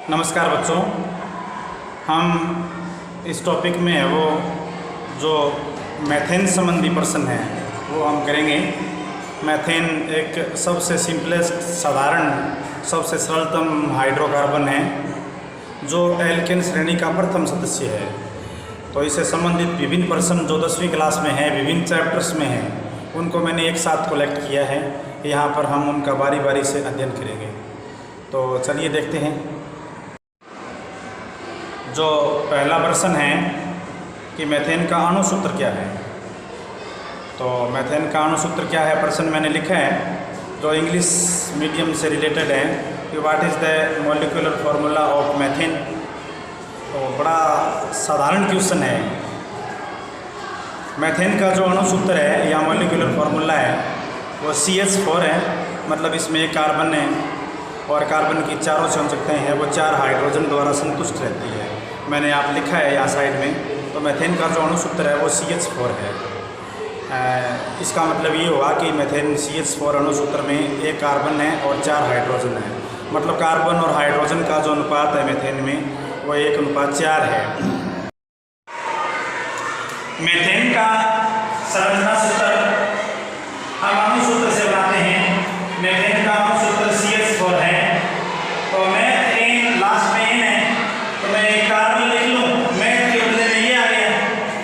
नमस्कार बच्चों। हम इस टॉपिक में वो जो मैथेन संबंधी प्रश्न है वो हम करेंगे। मैथेन एक सबसे सिंपलेस्ट साधारण सबसे सरलतम हाइड्रोकार्बन है जो एल्केन श्रेणी का प्रथम सदस्य है। तो इससे संबंधित विभिन्न प्रश्न जो 10वीं क्लास में हैं, विभिन्न चैप्टर्स में हैं, उनको मैंने एक साथ कलेक्ट किया है। यहाँ पर हम उनका बारी बारी से अध्ययन करेंगे। तो चलिए देखते हैं। जो पहला प्रश्न है कि मैथेन का अणु सूत्र क्या है। तो मैथेन का अणु सूत्र क्या है प्रश्न मैंने लिखा है जो इंग्लिश मीडियम से रिलेटेड है कि what is the molecular formula of methane. तो बड़ा साधारण क्वेश्चन है। मैथेन का जो अणु सूत्र है या मॉलिक्यूलर फार्मूला है वो CH4 है। मतलब इसमें एक कार्बन है और कार्बन की चारों संयोजकताएं हैं वो 4 हाइड्रोजन द्वारा संतुष्ट रहती है। मैंने आप लिखा है यहाँ साइड में। तो मैथेन का जो अणु सूत्र है वो CH4 है। इसका मतलब ये हुआ कि मैथेन CH4 अणु सूत्र में एक कार्बन है और 4 हाइड्रोजन है। मतलब कार्बन और हाइड्रोजन का जो अनुपात है मैथेन में वो 1:4 है। मैथेन का संरचना सूत्र हम अणु सूत्र से बनाते हैं। मैथेन का अणु सूत्र CH4 है। तो मैथेन लास्ट में N है तो मैं एक कार्बन लिख लूँ। मैथ के बदले में ये आ गया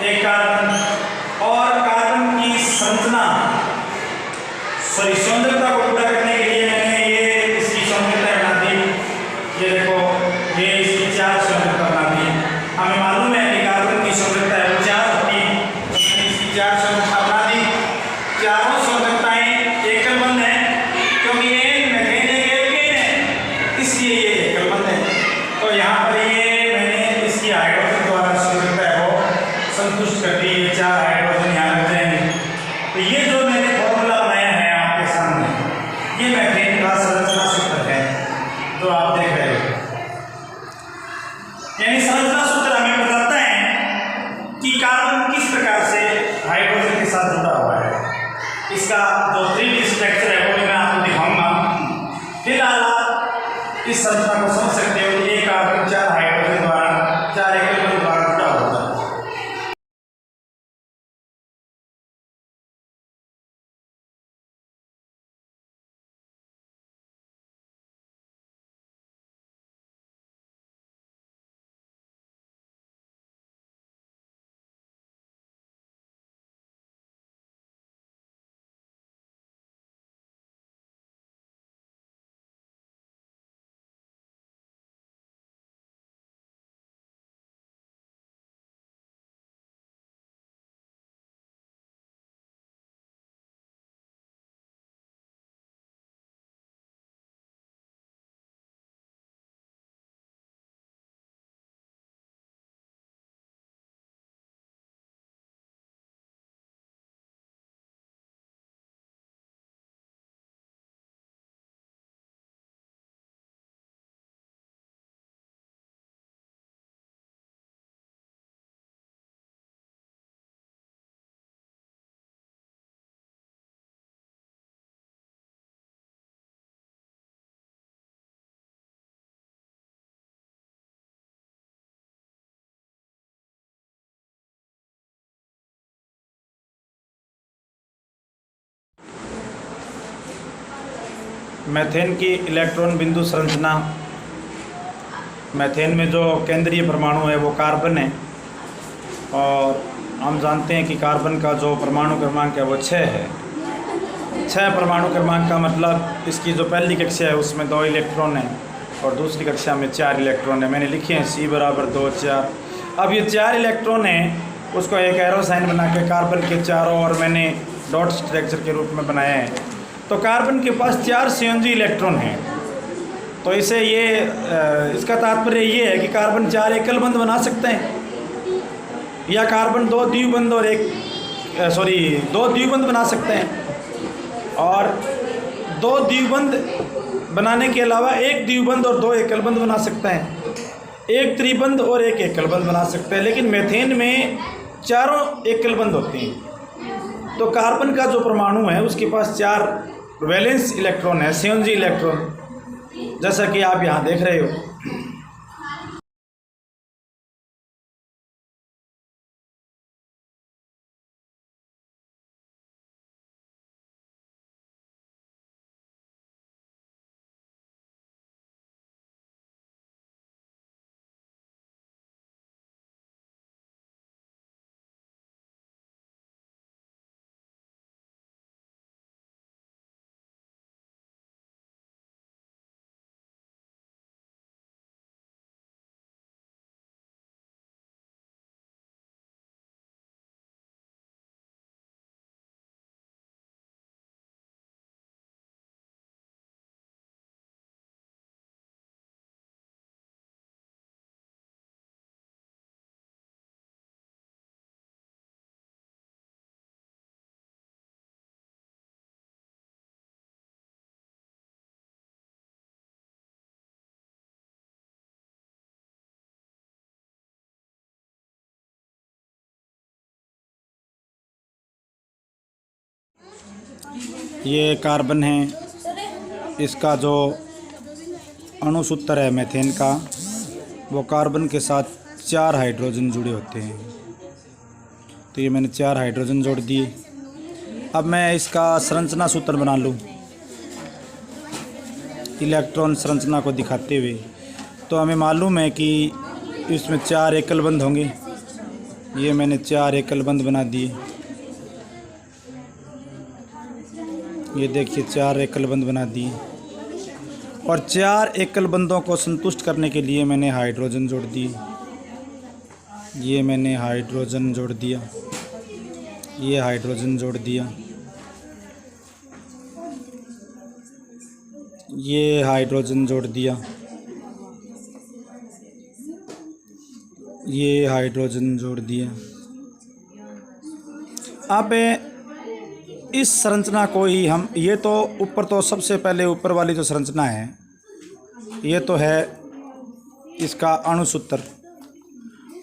एक कार्बन। और कार्बन की संरचना संयोजकता को पूरा करने के लिए मैंने ये इसकी संयोजकता बना दी। ये देखो ये इसकी 4 संयोजकता बना दी। हमें मालूम है कि कार्बन की संयोजकता है वो 4 होती है। तो मैंने इसकी 4 संयोजकता बना दी। चारों संयोजकताएं एकल बंध है क्योंकि ये मैथेन एक एल्केन है इसलिए ये एकल बंध है। तो यहाँ पर ये मैंने इसकी हाइड्रोजन द्वारा संयोजकता है वो संतुष्ट कर दी। ये 4 हाइड्रोजन यहाँ लग जाएंगे। तो ये जो मैंने फॉर्मूला बनाया है आपके सामने ये मैथेन का संरचना सूत्र है जो आप देख रहे हो। यानी संरचना सूत्र हमें बताता है कि कार्बन किस प्रकार से हाइड्रोजन के साथ जुड़ा हुआ है। इसका जो 3D स्ट्रक्चर है वो मैं आपको दिखाऊंगा। फिलहाल आप इस संरचना को समझ सकते हो कि एक कार्बन 4 हाइड्रोजन द्वारा 4 एकल बंध द्वारा जुड़ा होता है। मैथेन की इलेक्ट्रॉन बिंदु संरचना। मैथेन में जो केंद्रीय परमाणु है वो कार्बन है और हम जानते हैं कि कार्बन का जो परमाणु क्रमांक है वो 6 है। 6 परमाणु क्रमांक का मतलब इसकी जो पहली कक्षा है उसमें 2 इलेक्ट्रॉन है और दूसरी कक्षा में 4 इलेक्ट्रॉन है। मैंने लिखे हैं C = 2 4। अब ये 4 इलेक्ट्रॉन है उसको एक एरो साइन बना के कार्बन के चारों और मैंने डॉट स्ट्रक्चर के रूप में बनाया है। तो कार्बन के पास 4 संयोजी इलेक्ट्रॉन हैं। तो इसे ये इसका तात्पर्य ये है कि कार्बन 4 एकल बंध बना सकते हैं या कार्बन 2 द्विबंध और 2 द्विबंध बना सकते हैं। और 2 द्विबंध बनाने के अलावा 1 द्विबंध और 2 एकल बंध बना सकते हैं। 1 त्रिबंध और 1 एकल बंध बना सकते हैं। लेकिन मेथेन में चारों एकल बंध होते हैं। तो कार्बन का जो परमाणु है उसके पास 4 वैलेंस इलेक्ट्रॉन है, संयोजी इलेक्ट्रॉन, जैसा कि आप यहाँ देख रहे हो। ये कार्बन है, इसका जो अणुसूत्र है मीथेन का, वो कार्बन के साथ 4 हाइड्रोजन जुड़े होते हैं। तो ये मैंने 4 हाइड्रोजन जोड़ दिए। अब मैं इसका संरचना सूत्र बना लूँ इलेक्ट्रॉन संरचना को दिखाते हुए। तो हमें मालूम है कि इसमें 4 एकल बंध होंगे। ये मैंने 4 एकल बंध बना दिए। ये देखिए 4 एकल बंध बना दिए। और 4 एकल बंधों को संतुष्ट करने के लिए मैंने हाइड्रोजन जोड़ दिए। ये मैंने हाइड्रोजन जोड़ दिया, ये हाइड्रोजन जोड़ दिया, ये हाइड्रोजन जोड़ दिया, ये हाइड्रोजन जोड़ दिया। अब इस संरचना को ही हम, ये तो ऊपर, तो सबसे पहले ऊपर वाली जो संरचना है ये तो है इसका अणुसूत्र,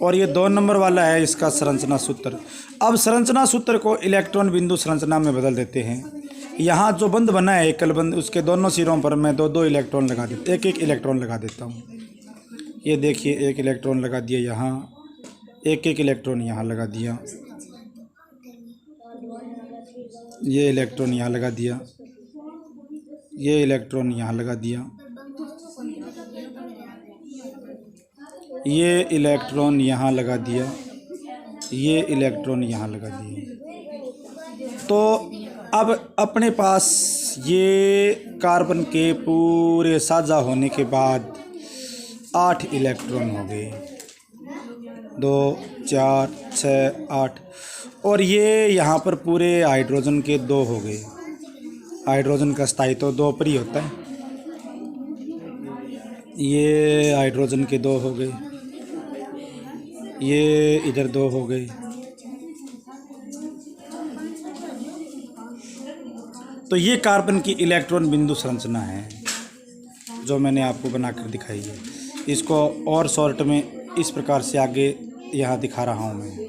और ये 2 नंबर वाला है इसका संरचना सूत्र। अब संरचना सूत्र को इलेक्ट्रॉन बिंदु संरचना में बदल देते हैं। यहाँ जो बंध बना है एकल बंध, उसके दोनों सिरों पर मैं 2-2 इलेक्ट्रॉन लगा देता, एक इलेक्ट्रॉन लगा देता हूँ। ये देखिए 1 इलेक्ट्रॉन लगा दिया यहाँ, 1 इलेक्ट्रॉन यहाँ लगा दिया, ये इलेक्ट्रॉन यहाँ लगा दिया, ये इलेक्ट्रॉन यहाँ लगा दिया, ये इलेक्ट्रॉन यहाँ लगा दिया, ये इलेक्ट्रॉन यहाँ लगा दिया। तो अब अपने पास ये कार्बन के पूरे साझा होने के बाद 8 इलेक्ट्रॉन हो गए। 2, 4, 6, 8। और ये यहाँ पर पूरे हाइड्रोजन के 2 हो गए। हाइड्रोजन का स्थायित्व 2 पर ही होता है। ये हाइड्रोजन के 2 हो गए, ये इधर 2 हो गए। तो ये कार्बन की इलेक्ट्रॉन बिंदु संरचना है जो मैंने आपको बनाकर दिखाई है। इसको और शॉर्ट में इस प्रकार से आगे यहाँ दिखा रहा हूँ मैं।